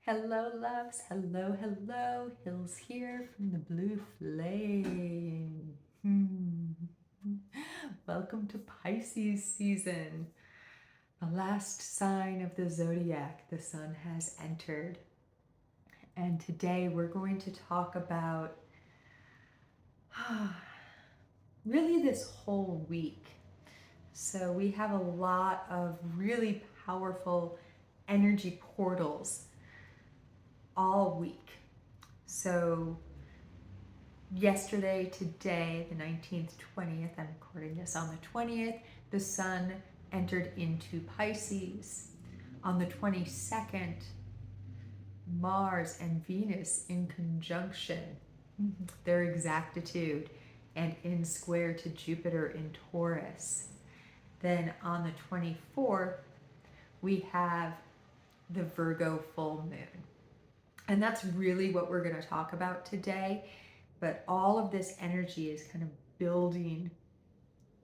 Hello, loves. Hello, hello. Hills here from the blue flame. Welcome to Pisces season. The last sign of the zodiac, the sun has entered. And today we're going to talk about really this whole week. So we have a lot of really powerful energy portals all week. So yesterday, today, the 19th, 20th, I'm recording this on the 20th, the sun entered into Pisces. On the 22nd, Mars and Venus in conjunction, their exactitude, and in square to Jupiter in Taurus. Then on the 24th, we have the Virgo full moon. And that's really what we're going to talk about today. But all of this energy is kind of building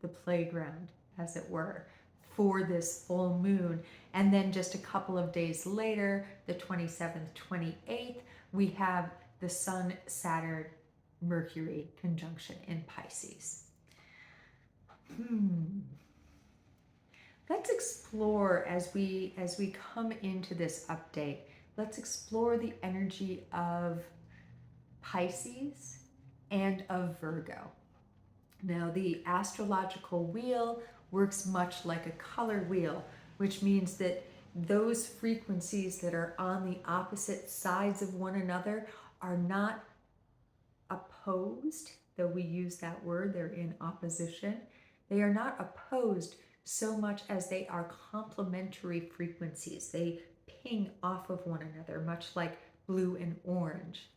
the playground, as it were, for this full moon. And then just a couple of days later, the 27th, 28th, we have the Sun, Saturn, Mercury conjunction in Pisces. Let's explore as we come into this update. Let's explore the energy of Pisces and of Virgo. Now, the astrological wheel works much like a color wheel, which means that those frequencies that are on the opposite sides of one another are not opposed, though we use that word, they're in opposition. They are not opposed so much as they are complementary frequencies. They ping off of one another, much like blue and orange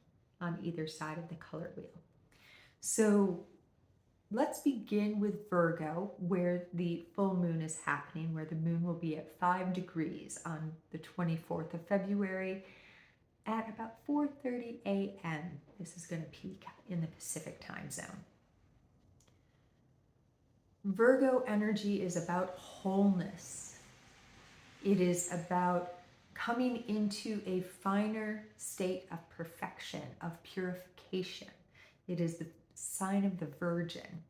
on either side of the color wheel. So let's begin with Virgo, where the full moon is happening, where the moon will be at 5 degrees on the 24th of February at about 4:30 a.m. This is going to peak in the Pacific time zone. Virgo energy is about wholeness. It is about coming into a finer state of perfection, of purification. It is the sign of the Virgin.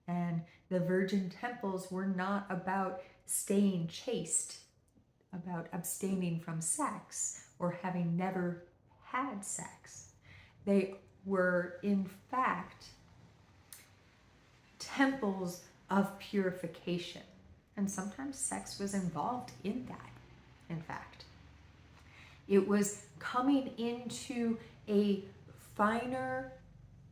And the Virgin temples were not about staying chaste, about abstaining from sex or having never had sex. They were, in fact, temples of purification. And sometimes sex was involved in that, in fact. It was coming into a finer,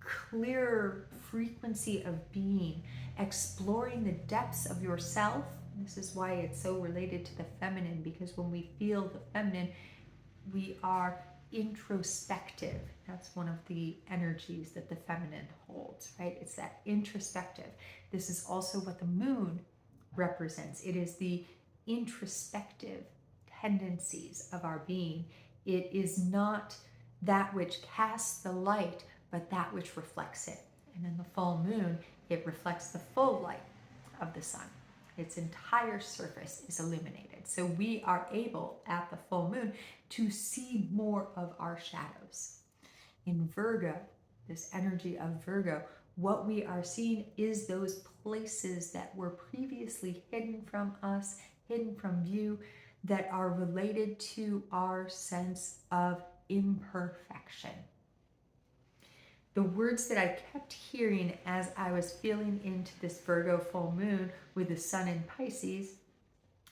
clearer frequency of being, exploring the depths of yourself. This is why it's so related to the feminine, because when we feel the feminine, we are introspective. That's one of the energies that the feminine holds, right? It's that introspective. This is also what the moon represents. It is the introspective tendencies of our being. It is not that which casts the light, but that which reflects it. And in the full moon, it reflects the full light of the sun. Its entire surface is illuminated. So we are able at the full moon to see more of our shadows. In Virgo, this energy of Virgo, what we are seeing is those places that were previously hidden from us, hidden from view, that are related to our sense of imperfection. The words that I kept hearing as I was feeling into this Virgo full moon with the sun in Pisces,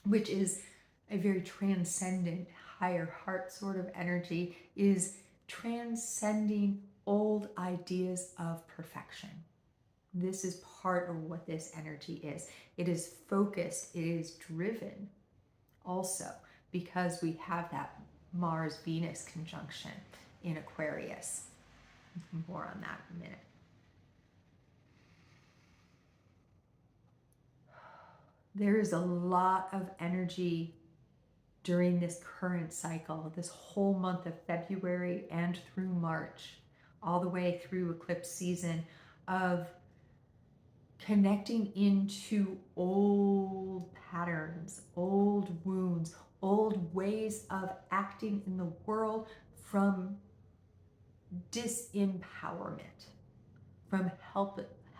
which is a very transcendent, higher heart sort of energy, is transcending old ideas of perfection. This is part of what this energy is. It is focused, it is driven also because we have that Mars-Venus conjunction in Aquarius. More on that in a minute. There is a lot of energy during this current cycle, this whole month of February and through March, all the way through eclipse season, of connecting into old patterns, old wounds, old ways of acting in the world, from disempowerment, from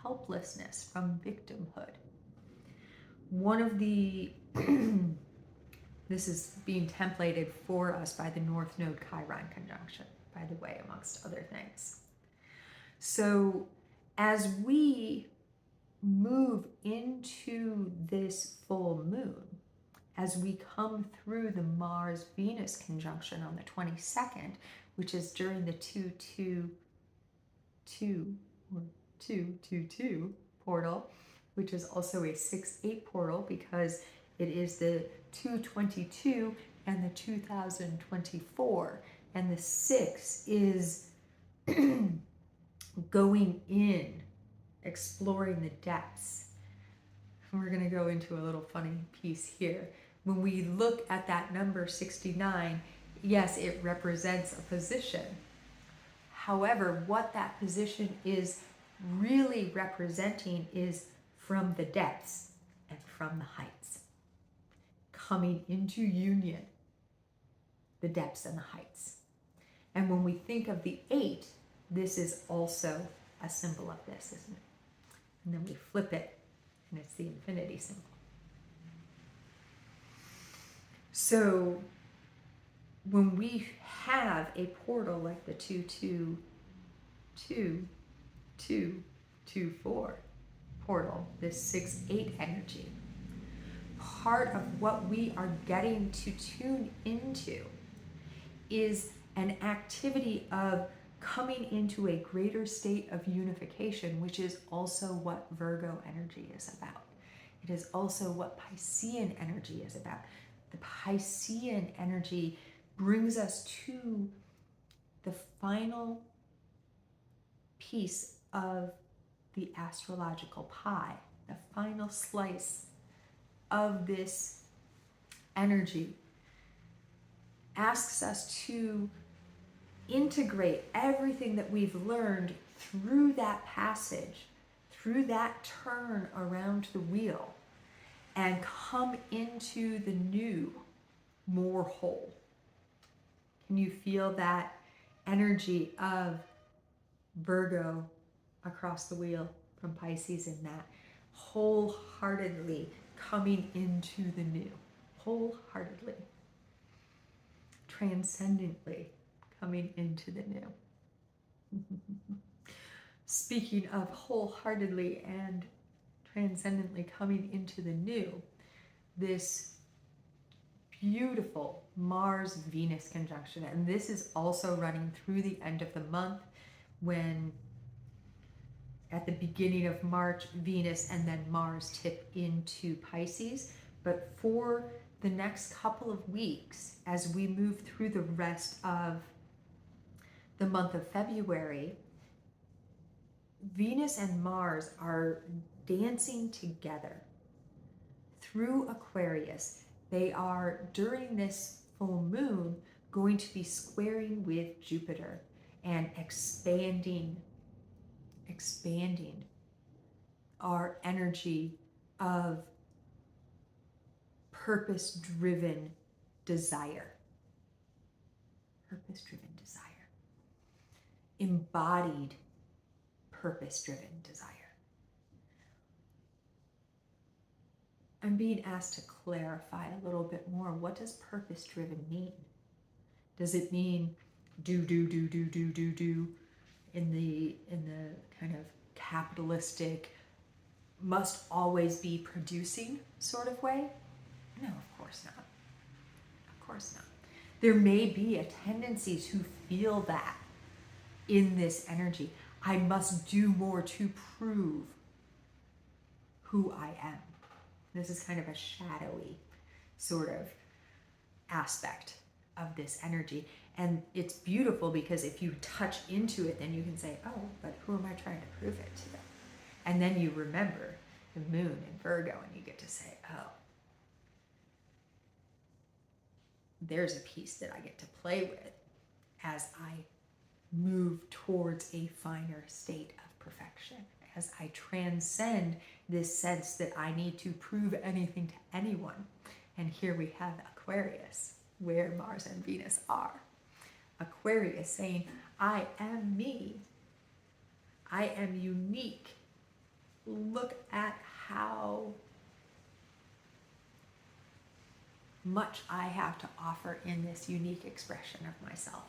helplessness, from victimhood. One of the, this is being templated for us by the North Node Chiron conjunction, by the way, amongst other things. So as we move into this full moon, as we come through the Mars-Venus conjunction on the 22nd, which is during the 222 portal, which is also a 6-8 portal because it is the 222 and the 2024, and the 6 is going in, exploring the depths. And we're going to go into a little funny piece here. When we look at that number 69, yes, it represents a position. However, what that position is really representing is from the depths and from the heights. Coming into union, the depths and the heights. And when we think of the 8, this is also a symbol of this, isn't it? And then we flip it, and it's the infinity symbol. So when we have a portal like the 22224 portal, this 6-8 energy, part of what we are getting to tune into is an activity of coming into a greater state of unification, which is also what Virgo energy is about. It is also what Piscean energy is about. The Piscean energy brings us to the final piece of the astrological pie, the final slice of this energy. Asks us to integrate everything that we've learned through that passage, through that turn around the wheel, and come into the new more whole. Can you feel that energy of Virgo across the wheel from Pisces in that wholeheartedly coming into the new, wholeheartedly, transcendently coming into the new. Speaking of wholeheartedly and transcendently coming into the new, this beautiful Mars-Venus conjunction, and this is also running through the end of the month, when at the beginning of March, Venus and then Mars tip into Pisces. But for the next couple of weeks, as we move through the rest of the month of February, Venus and Mars are dancing together through Aquarius. They are, during this full moon, going to be squaring with Jupiter and expanding our energy of purpose-driven desire. Purpose-driven desire. Embodied purpose-driven desire. I'm being asked to clarify a little bit more. What does purpose-driven mean? Does it mean do in the kind of capitalistic, must always be producing sort of way? No, of course not. Of course not. There may be a tendency to feel that in this energy. I must do more to prove who I am. This is kind of a shadowy sort of aspect of this energy. And it's beautiful because if you touch into it, then you can say, oh, but who am I trying to prove it to? And then you remember the moon in Virgo and you get to say, oh, there's a piece that I get to play with as I move towards a finer state of perfection, as I transcend this sense that I need to prove anything to anyone, And here we have Aquarius, where Mars and Venus are. Aquarius saying, I am me. I am unique. Look at how much I have to offer in this unique expression of myself.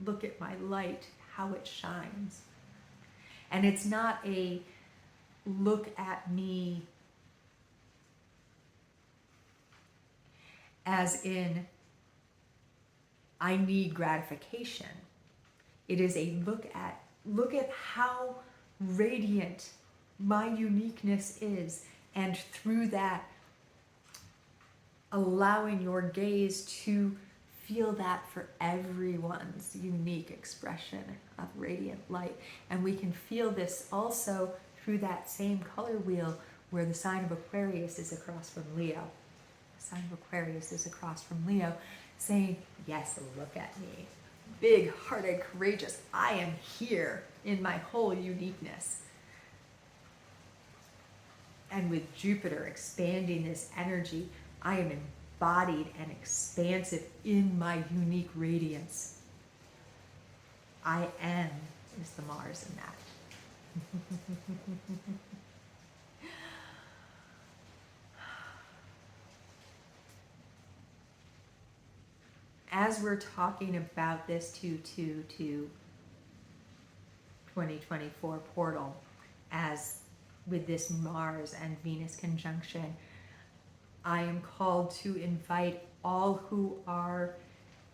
Look at my light, how it shines. And it's not a look at me as in I need gratification. It is a look at how radiant my uniqueness is, and through that allowing your gaze to feel that for everyone's unique expression of radiant light. And we can feel this also through that same color wheel where the sign of Aquarius is across from Leo. The sign of Aquarius is across from Leo, saying, yes, look at me. Big-hearted, courageous. I am here in my whole uniqueness. And with Jupiter expanding this energy, I am embodied and expansive in my unique radiance. I am is the Mars in that. As we're talking about this 2-2 to 2024 portal, as with this Mars and Venus conjunction, I am called to invite all who are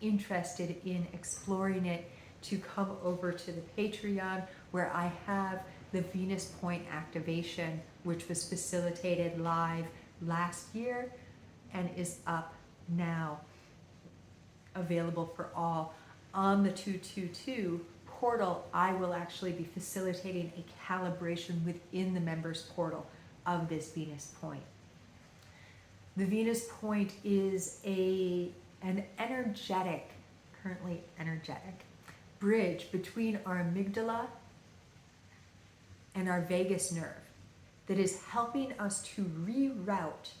interested in exploring it to come over to the Patreon, where I have the Venus Point activation, which was facilitated live last year and is up now, available for all. On the 222 portal, I will actually be facilitating a calibration within the members portal of this Venus Point. The Venus Point is an energetic, currently energetic, bridge between our amygdala and our vagus nerve that is helping us to reroute,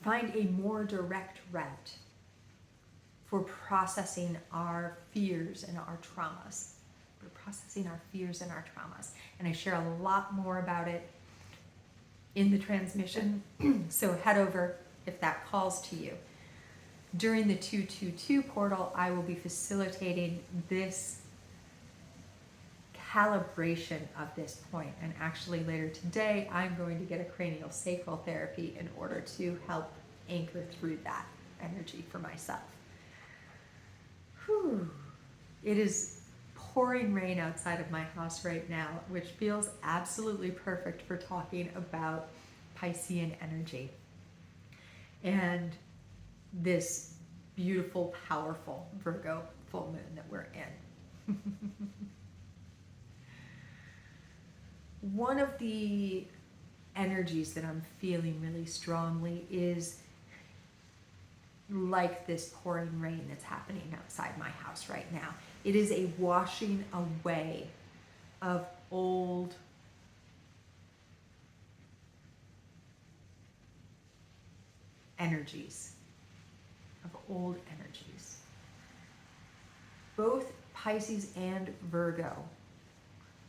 find a more direct route for processing our fears and our traumas. We're processing our fears and our traumas. And I share a lot more about it in the transmission, so head over if that calls to you. During the 222 portal, I will be facilitating this calibration of this point. And actually later today, I'm going to get a cranial sacral therapy in order to help anchor through that energy for myself. Whew. It is pouring rain outside of my house right now, which feels absolutely perfect for talking about Piscean energy and this beautiful, powerful Virgo full moon that we're in. One of the energies that I'm feeling really strongly is like this pouring rain that's happening outside my house right now. It is a washing away of old energies, Both Pisces and Virgo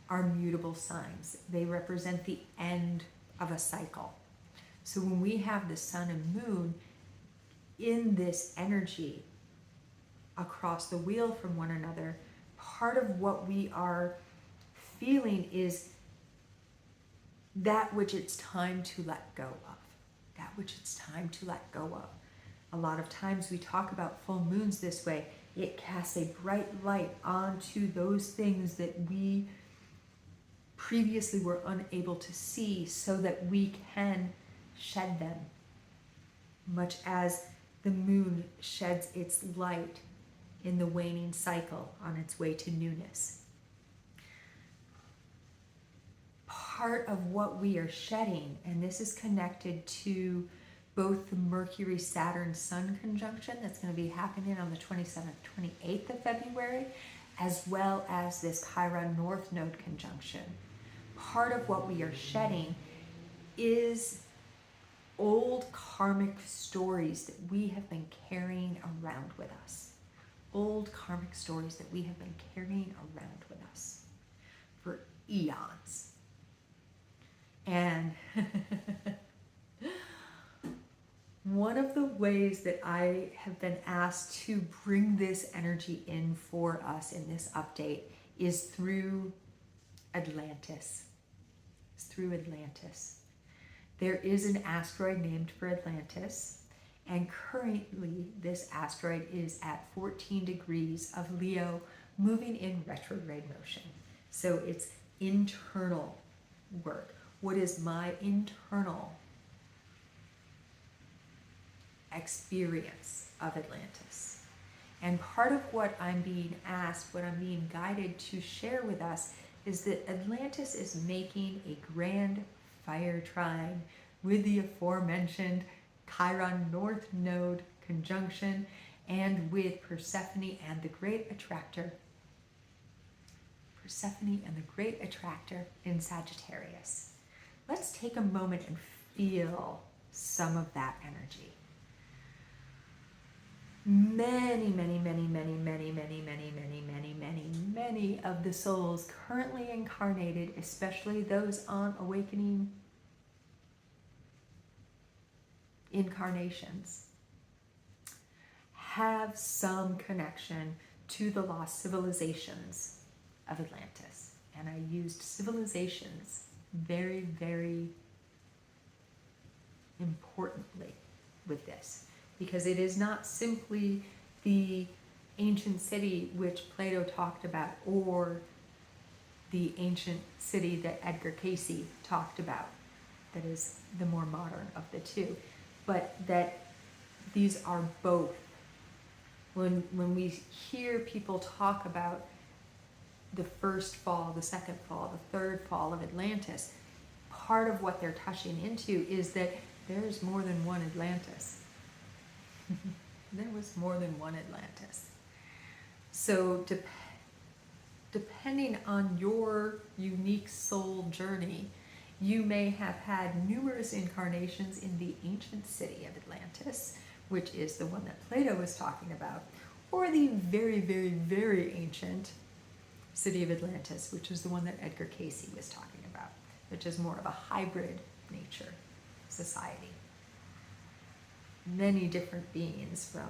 are mutable signs. They represent the end of a cycle. So when we have the sun and moon in this energy across the wheel from one another, part of what we are feeling is that which it's time to let go of. That which it's time to let go of. A lot of times we talk about full moons this way. It casts a bright light onto those things that we previously were unable to see so that we can shed them, much as the moon sheds its light in the waning cycle on its way to newness. Part of what we are shedding, and this is connected to both the Mercury-Saturn-Sun conjunction that's going to be happening on the 27th, 28th of February, as well as this Chiron-North Node Conjunction. Part of what we are shedding is old karmic stories that we have been carrying around with us. Old karmic stories that we have been carrying around with us for eons. And one of the ways that I have been asked to bring this energy in for us in this update is through Atlantis. It's through Atlantis. There is an asteroid named for Atlantis, and currently this asteroid is at 14 degrees of Leo, moving in retrograde motion. So it's internal work. What is my internal experience of Atlantis? And part of what I'm being asked, what I'm being guided to share with us, is that Atlantis is making a Grand Fire Trine with the aforementioned Chiron-North Node Conjunction and with Persephone and the Great Attractor. Persephone and the Great Attractor in Sagittarius. Let's take a moment and feel some of that energy. Many of the souls currently incarnated, especially those on awakening incarnations, have some connection to the lost civilizations of Atlantis. And I used civilizations very, very importantly with this, because it is not simply the ancient city which Plato talked about, or the ancient city that Edgar Cayce talked about, that is the more modern of the two, but that these are both. When we hear people talk about the first fall, the second fall, the third fall of Atlantis, part of what they're touching into is that there's more than one Atlantis. There was more than one Atlantis. So depending on your unique soul journey, you may have had numerous incarnations in the ancient city of Atlantis, which is the one that Plato was talking about, or the very, very, very ancient city of Atlantis, which is the one that Edgar Cayce was talking about, which is more of a hybrid nature society. Many different beings from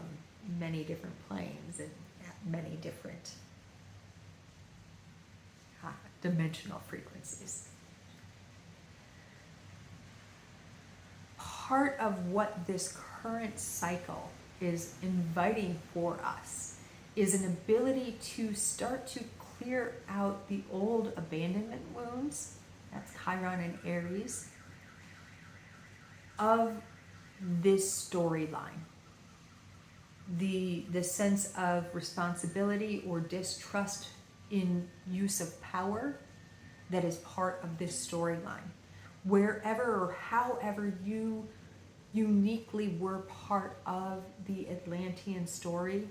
many different planes and at many different dimensional frequencies. Part of what this current cycle is inviting for us is an ability to start to clear out the old abandonment wounds, that's Chiron and Aries, of this storyline. The sense of responsibility or distrust in use of power that is part of this storyline. Wherever or however you uniquely were part of the Atlantean story,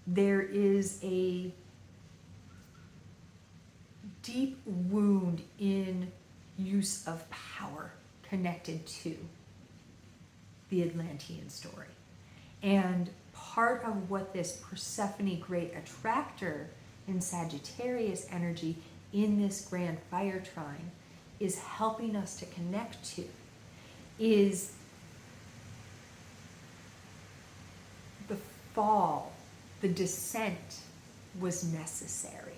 there is a deep wound in use of power connected to the Atlantean story. And part of what this Persephone Great Attractor in Sagittarius energy in this Grand Fire Trine is helping us to connect to is the fall, the descent was necessary.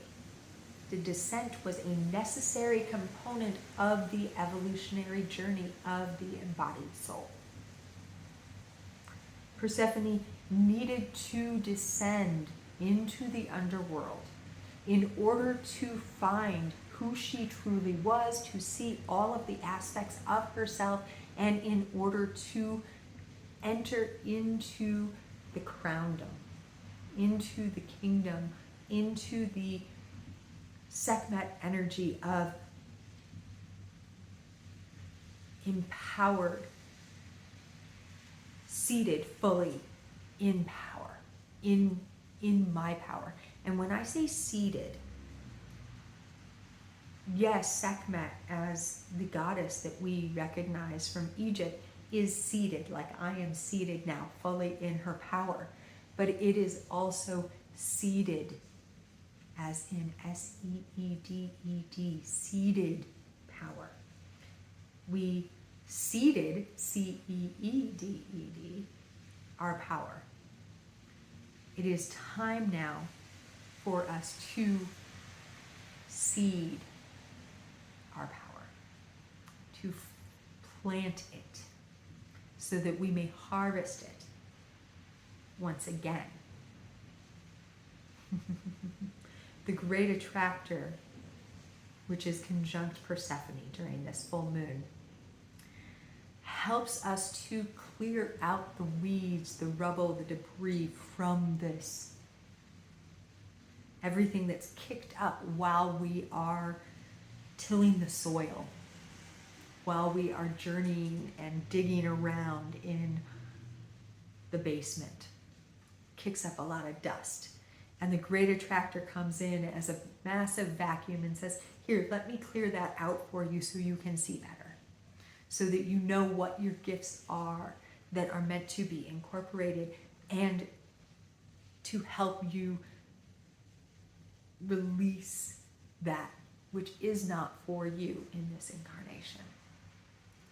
The descent was a necessary component of the evolutionary journey of the embodied soul. Persephone needed to descend into the underworld in order to find who she truly was, to see all of the aspects of herself, and in order to enter into the crowndom, into the kingdom, into the Sekhmet energy of empowered, seated fully in power, in my power. And when I say seated, Yes, Sekhmet, as the goddess that we recognize from Egypt, is seated, like I am seated now, fully in her power. But it is also seated, as in seeded, seated power. We seeded, seeded, our power. It is time now for us to seed our power, to plant it so that we may harvest it once again. The Great Attractor, which is conjunct Persephone during this full moon, helps us to clear out the weeds, the rubble, the debris from this. Everything that's kicked up while we are tilling the soil, while we are journeying and digging around in the basement. Kicks up a lot of dust. And the Great Attractor comes in as a massive vacuum and says, here, let me clear that out for you so you can see better. So that you know what your gifts are that are meant to be incorporated and to help you release that which is not for you in this incarnation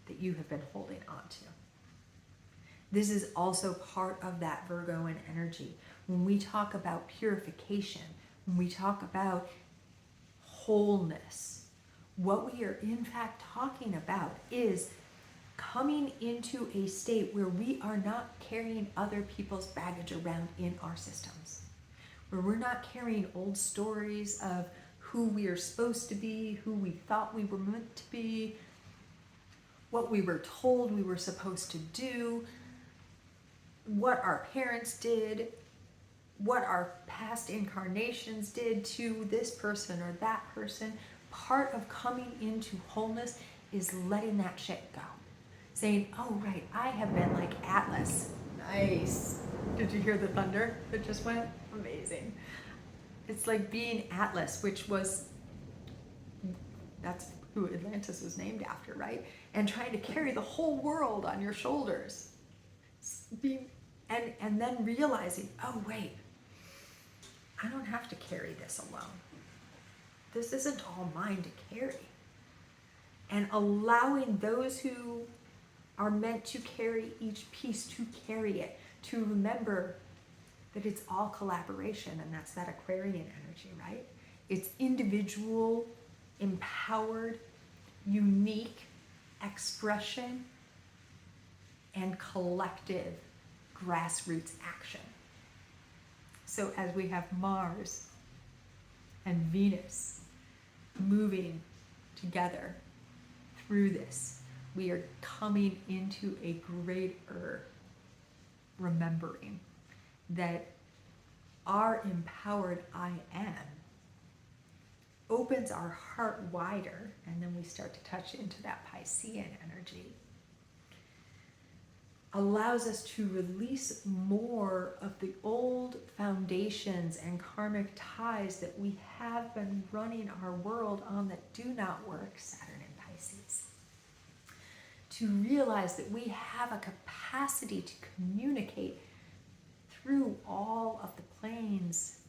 that you have been holding on to. This is also part of that Virgoan energy. When we talk about purification, when we talk about wholeness, what we are in fact talking about is coming into a state where we are not carrying other people's baggage around in our systems, where we're not carrying old stories of who we are supposed to be, who we thought we were meant to be, what we were told we were supposed to do, what our parents did, what our past incarnations did to this person or that person. Part of coming into wholeness is letting that shit go. Saying, oh right, I have been like Atlas. Nice. Did you hear the thunder that just went? Amazing. It's like being Atlas, which was, that's who Atlantis was named after, right? And trying to carry the whole world on your shoulders. And then realizing, oh wait, I don't have to carry this alone. This isn't all mine to carry. And allowing those who are meant to carry each piece to carry it, to remember that it's all collaboration, and that's that Aquarian energy, right? It's individual, empowered, unique expression and collective grassroots action. So as we have Mars and Venus moving together through this, we are coming into a greater remembering that our empowered I am opens our heart wider, and then we start to touch into that Piscean energy, allows us to release more of the old foundations and karmic ties that we have been running our world on that do not work, Saturn and Pisces. To realize that we have a capacity to communicate through all of the planes,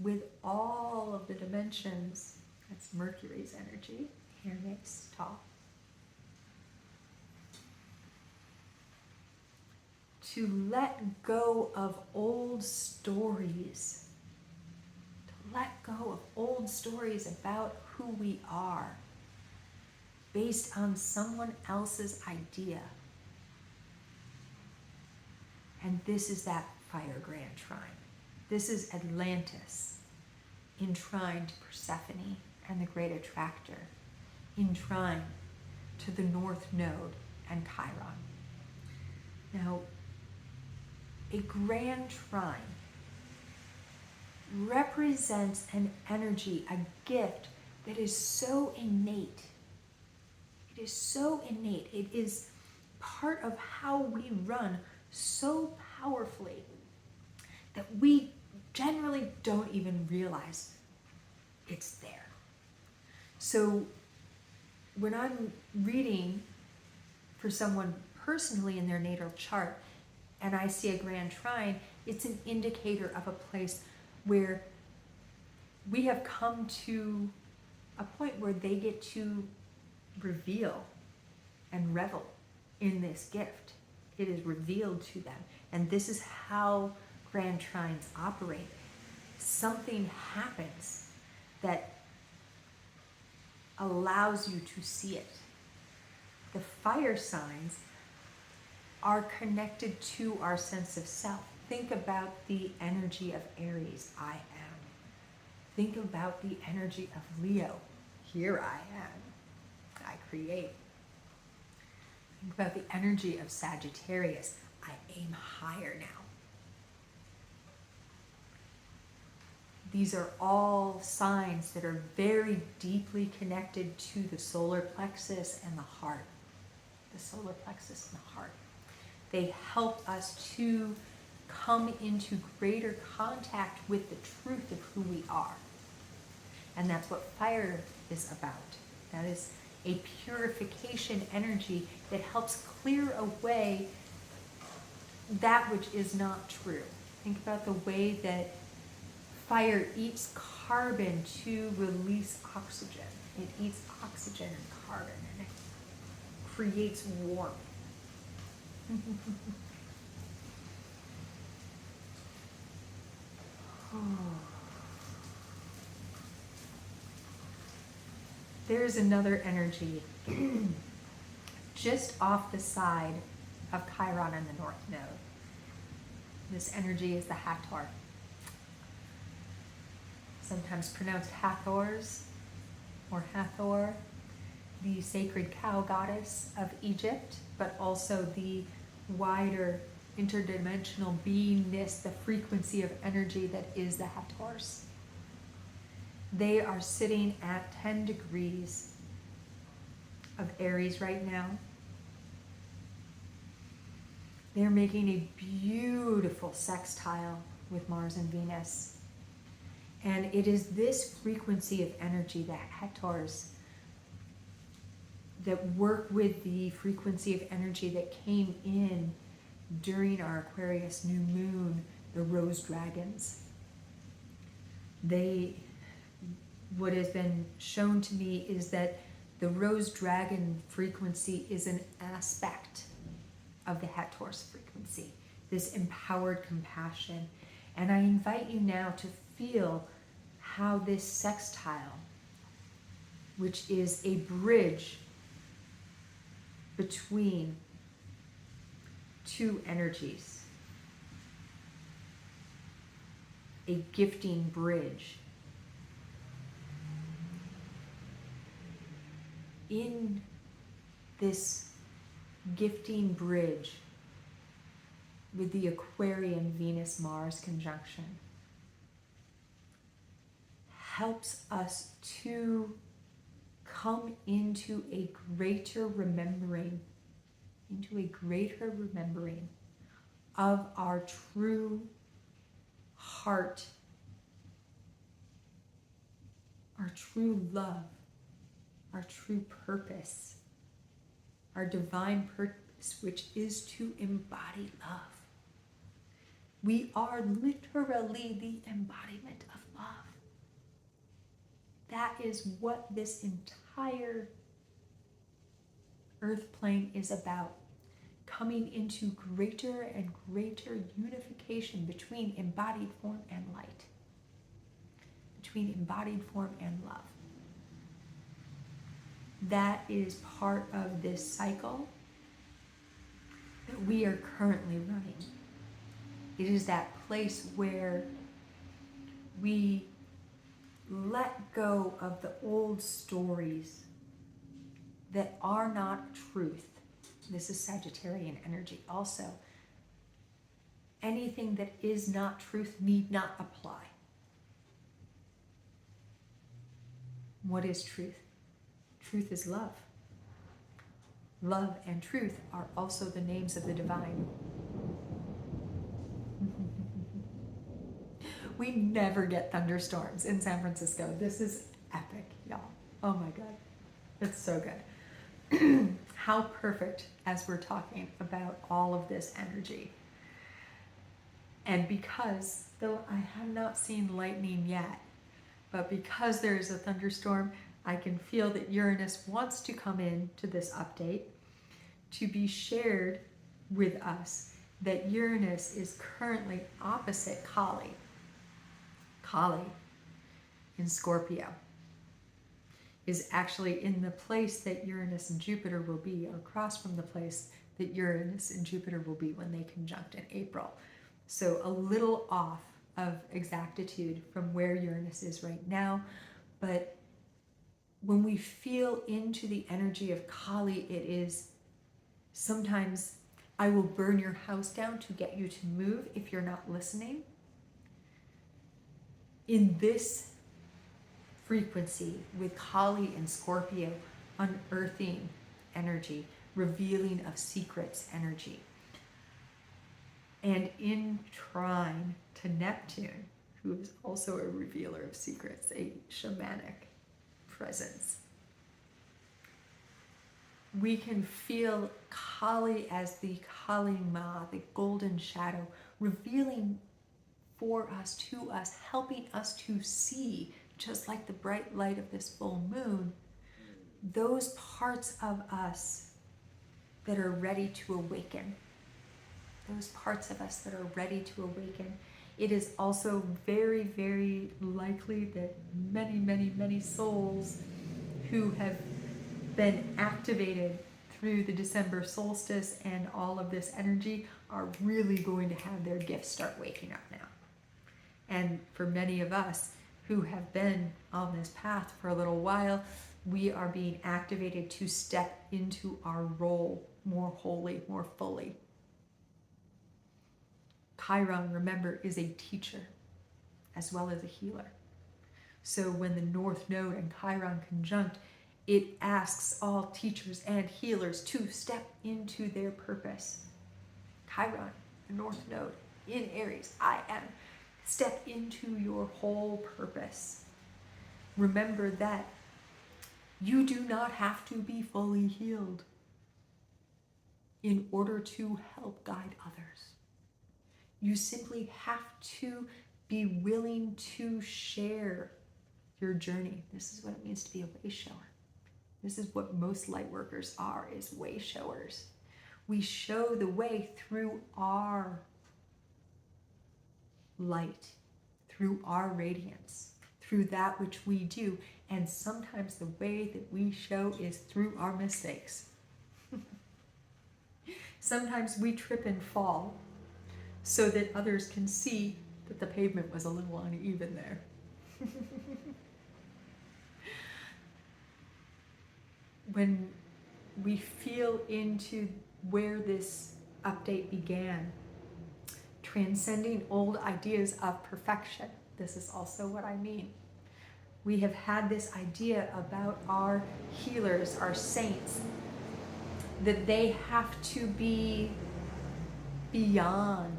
with all of the dimensions. That's Mercury's energy. Here makes talk. To let go of old stories. To let go of old stories about who we are, based on someone else's idea. And this is that fire Grand Trine. This is Atlantis, in trine to Persephone and the Great Attractor, in trine to the North Node and Chiron. Now, a Grand Trine represents an energy, a gift that is so innate. It is so innate. It is part of how we run so powerfully that we generally don't even realize it's there. So when I'm reading for someone personally in their natal chart and I see a Grand Trine, it's an indicator of a place where we have come to a point where they get to reveal and revel in this gift. It is revealed to them. And this is how Grand Trines operate. Something happens that allows you to see it. The fire signs are connected to our sense of self. Think about the energy of Aries, I am. Think about the energy of Leo, here I am, I create. Think about the energy of Sagittarius, I aim higher now. These are all signs that are very deeply connected to the solar plexus and the heart. The solar plexus and the heart. They help us to come into greater contact with the truth of who we are. And that's what fire is about. That is a purification energy that helps clear away that which is not true. Think about the way that fire eats carbon to release oxygen. It eats oxygen and carbon, and it creates warmth. There's another energy just off the side of Chiron and the North Node. This energy is the Hathor. Sometimes pronounced Hathors or Hathor, the sacred cow goddess of Egypt, but also the wider interdimensional beingness, the frequency of energy that is the Hathors. They are sitting at 10 degrees of Aries right now. They're making a beautiful sextile with Mars and Venus. And it is this frequency of energy, the Hathors, that work with the frequency of energy that came in during our Aquarius new moon, the rose dragons. What has been shown to me is that the rose dragon frequency is an aspect of the Hathor's frequency, this empowered compassion. And I invite you now to feel how this sextile, which is a bridge between two energies, a gifting bridge, in this gifting bridge with the Aquarian Venus-Mars conjunction helps us to come into a greater remembering, of our true heart, our true love, our true purpose, our divine purpose, which is to embody love. We are literally the embodiment of love. That is what this entire earth plane is about. Coming into greater and greater unification between embodied form and light. Between embodied form and love. That is part of this cycle that we are currently running. It is that place where we let go of the old stories that are not truth. This is Sagittarian energy also. Anything that is not truth need not apply. What is truth? Truth is love. Love and truth are also the names of the divine. We never get thunderstorms in San Francisco. This is epic, y'all. Oh my God. It's so good. How perfect as we're talking about all of this energy. And because, though I have not seen lightning yet, but because there is a thunderstorm, I can feel that Uranus wants to come in to this update to be shared with us that Uranus is currently opposite Kali. Kali in Scorpio is actually in the place that Uranus and Jupiter will be, or across from the place that Uranus and Jupiter will be when they conjunct in April. So a little off of exactitude from where Uranus is right now, but when we feel into the energy of Kali, it is sometimes, I will burn your house down to get you to move if you're not listening. In this frequency with Kali and Scorpio, unearthing energy, revealing of secrets energy. And in trine to Neptune, who is also a revealer of secrets, a shamanic presence. We can feel Kali as the Kali Ma, the golden shadow, revealing for us, to us, helping us to see, just like the bright light of this full moon, those parts of us that are ready to awaken. Those parts of us that are ready to awaken. It is also very, very likely that many, many, many souls who have been activated through the December solstice and all of this energy are really going to have their gifts start waking up now. And for many of us who have been on this path for a little while, we are being activated to step into our role more wholly, more fully. Chiron, remember, is a teacher as well as a healer. So when the North Node and Chiron conjunct, it asks all teachers and healers to step into their purpose. Chiron, the North Node, in Aries, I am. Step into your whole purpose. Remember that you do not have to be fully healed in order to help guide others. You simply have to be willing to share your journey. This is what it means to be a way shower. This is what most light workers are, is way showers. We show the way through our light, through our radiance, through that which we do. And sometimes the way that we show is through our mistakes. Sometimes we trip and fall so that others can see that the pavement was a little uneven there. When we feel into where this update began, transcending old ideas of perfection, this is also what I mean. We have had this idea about our healers, our saints, that they have to be beyond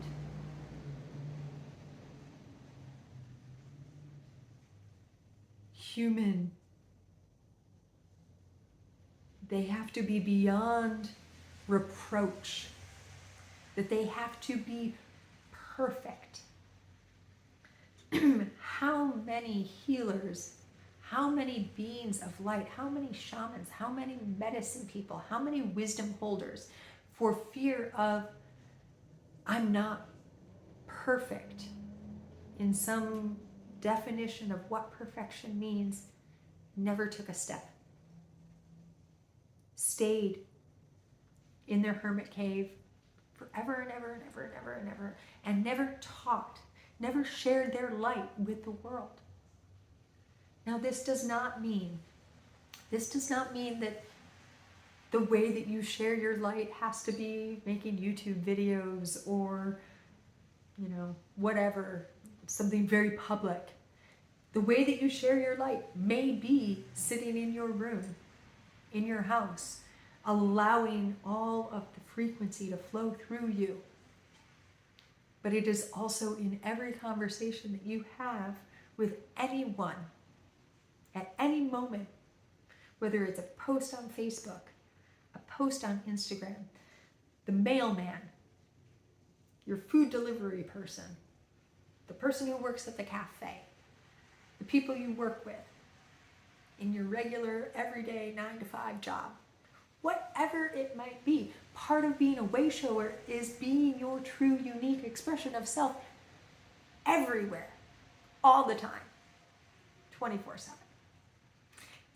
human. They have to be beyond reproach, that they have to be perfect. How many healers, how many beings of light, how many shamans, how many medicine people, how many wisdom holders, for fear of, I'm not perfect, in some definition of what perfection means, never took a step. Stayed in their hermit cave forever and ever and ever and ever and ever, and never taught, never shared their light with the world. Now this does not mean that the way that you share your light has to be making YouTube videos or, whatever, something very public. The way that you share your light may be sitting in your room, in your house, allowing all of the frequency to flow through you. But it is also in every conversation that you have with anyone at any moment whether it's a post on Facebook, a post on Instagram, the mailman, your food delivery person, the person who works at the cafe, the people you work with in your regular, everyday 9-to-5 job, whatever it might be. Part of being a way shower is being your true, unique expression of self everywhere, all the time, 24/7.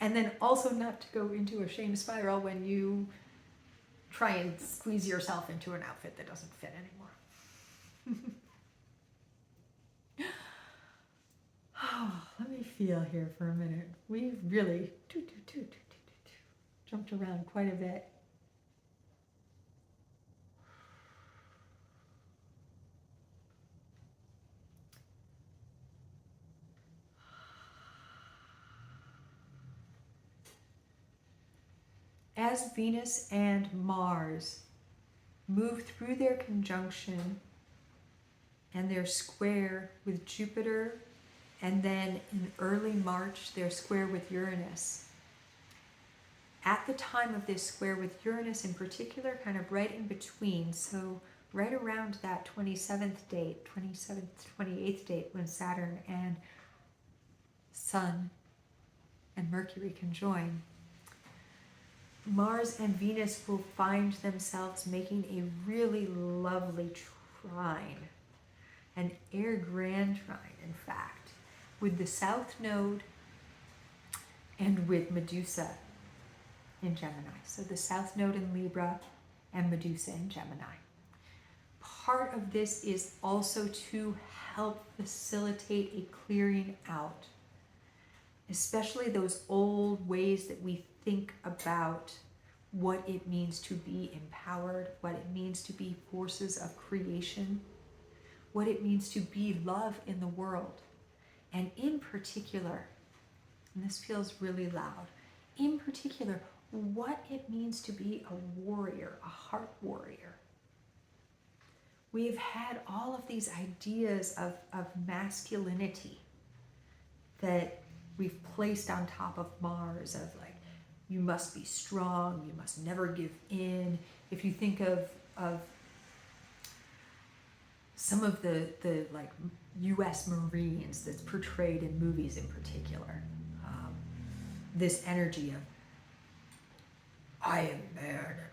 And then also not to go into a shame spiral when you try and squeeze yourself into an outfit that doesn't fit anymore. Oh, let me feel here for a minute. We've really jumped around quite a bit. As Venus and Mars move through their conjunction and their square with Jupiter, and then in early March, their square with Uranus. At the time of this square with Uranus in particular, kind of right in between, so right around that 27th, 28th date when Saturn and Sun and Mercury conjoin, Mars and Venus will find themselves making a really lovely trine, an air grand trine, in fact, with the South Node and with Medusa in Gemini. So the South Node in Libra and Medusa in Gemini. Part of this is also to help facilitate a clearing out, especially those old ways that we think about what it means to be empowered, what it means to be forces of creation, what it means to be love in the world. And in particular, and this feels really loud, in particular, what it means to be a warrior, a heart warrior. We've had all of these ideas of masculinity that we've placed on top of Mars, of like, you must be strong, you must never give in. If you think of some of the like US Marines that's portrayed in movies in particular, this energy of, I am man and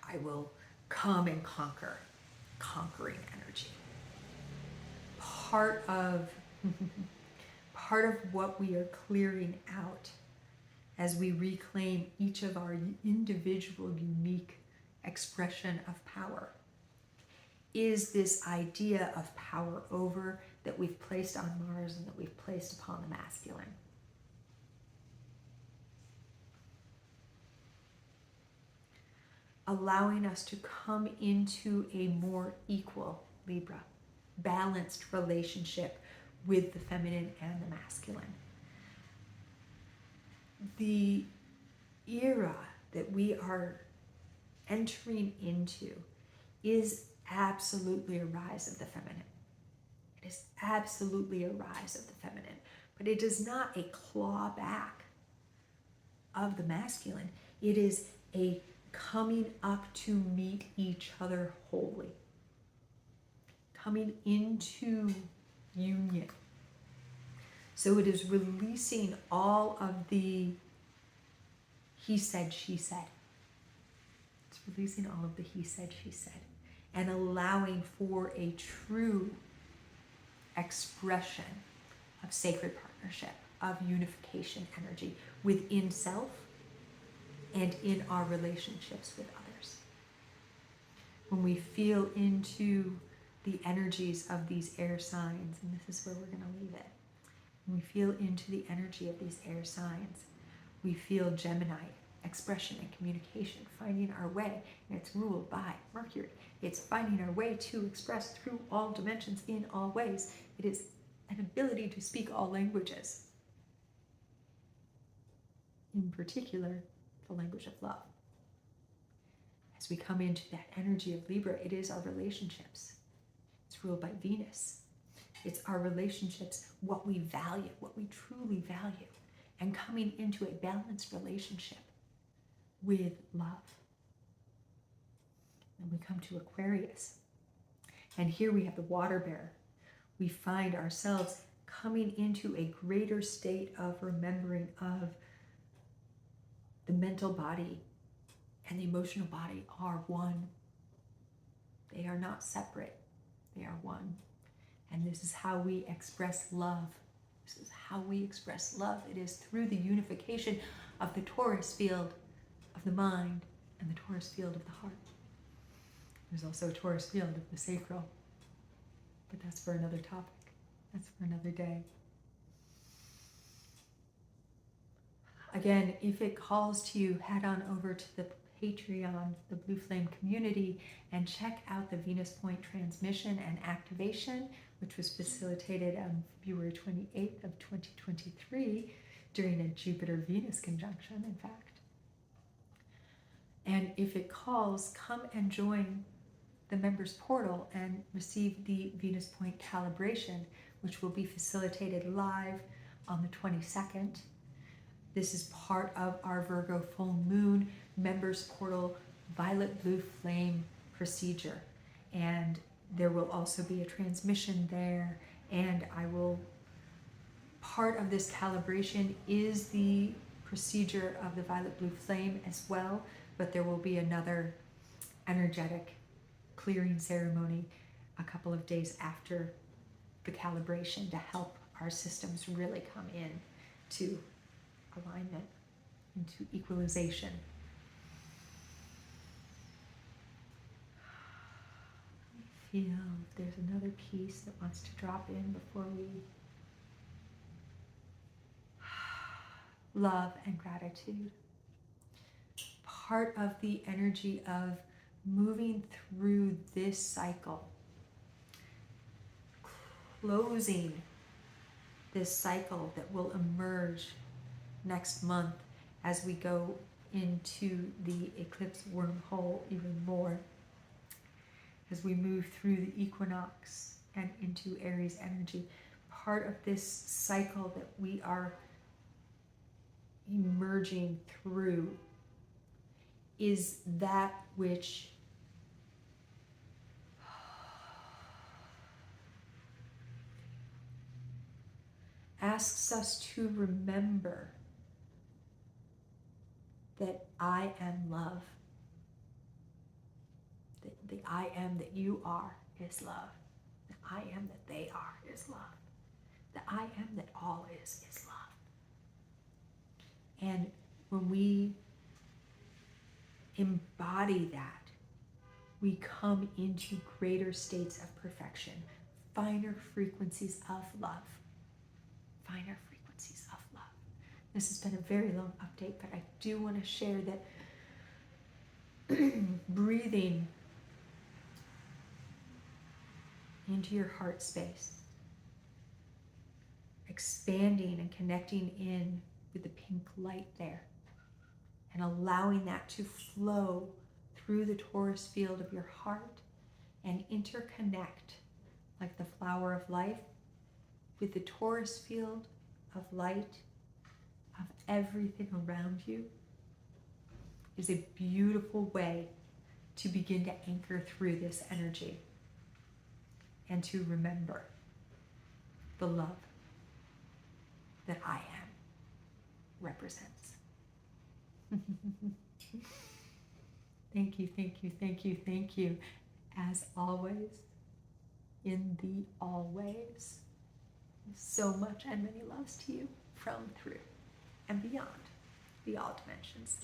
I will come and conquer, conquering energy. Part of what we are clearing out as we reclaim each of our individual unique expression of power is this idea of power over that we've placed on Mars and that we've placed upon the masculine. Allowing us to come into a more equal Libra, balanced relationship with the feminine and the masculine. The era that we are entering into is absolutely a rise of the feminine. It is absolutely a rise of the feminine, but it is not a claw back of the masculine. It is a coming up to meet each other wholly, coming into union. So it is releasing all of the he said, she said. It's releasing all of the he said, she said, and allowing for a true expression of sacred partnership, of unification energy within self and in our relationships with others. When we feel into the energies of these air signs, and this is where we're going to leave it. When we feel into the energy of these air signs, we feel Gemini, expression and communication, finding our way, and it's ruled by Mercury. It's finding our way to express through all dimensions in all ways. It is an ability to speak all languages. In particular, the language of love. As we come into that energy of Libra, it is our relationships. It's ruled by Venus. It's our relationships, what we value, what we truly value, and coming into a balanced relationship with love. And we come to Aquarius. And here we have the water bearer. We find ourselves coming into a greater state of remembering of the mental body and the emotional body are one. They are not separate. They are one. And this is how we express love. This is how we express love. It is through the unification of the torus field of the mind and the torus field of the heart. There's also a torus field of the sacral, but that's for another topic. That's for another day. Again, if it calls to you, head on over to the Patreon, the Blue Flame community, and check out the Venus Point transmission and activation, which was facilitated on February 28th of 2023 during a Jupiter-Venus conjunction, in fact. And if it calls, come and join the members portal and receive the Venus Point calibration, which will be facilitated live on the 22nd. This is part of our Virgo Full Moon members portal violet blue flame procedure. And there will also be a transmission there. And part of this calibration is the procedure of the violet blue flame as well, but there will be another energetic clearing ceremony a couple of days after the calibration to help our systems really come in to alignment, into equalization. I feel there's another piece that wants to drop in before we love and gratitude. Part of the energy of moving through this cycle, closing this cycle that will emerge next month as we go into the eclipse wormhole even more, as we move through the equinox and into Aries energy. Part of this cycle that we are emerging through is that which asks us to remember that I am love. That the I am that you are is love. The I am that they are is love. The I am that all is love. And when we embody that, we come into greater states of perfection, finer frequencies of love. Finer frequencies of love. This has been a very long update, but I do want to share that breathing into your heart space, expanding and connecting in with the pink light there, and allowing that to flow through the torus field of your heart and interconnect like the flower of life with the torus field of light of everything around you, is a beautiful way to begin to anchor through this energy and to remember the love that I am represents. Thank you, thank you, thank you, thank you. As always, in the always, so much and many loves to you from, through, and beyond the all dimensions.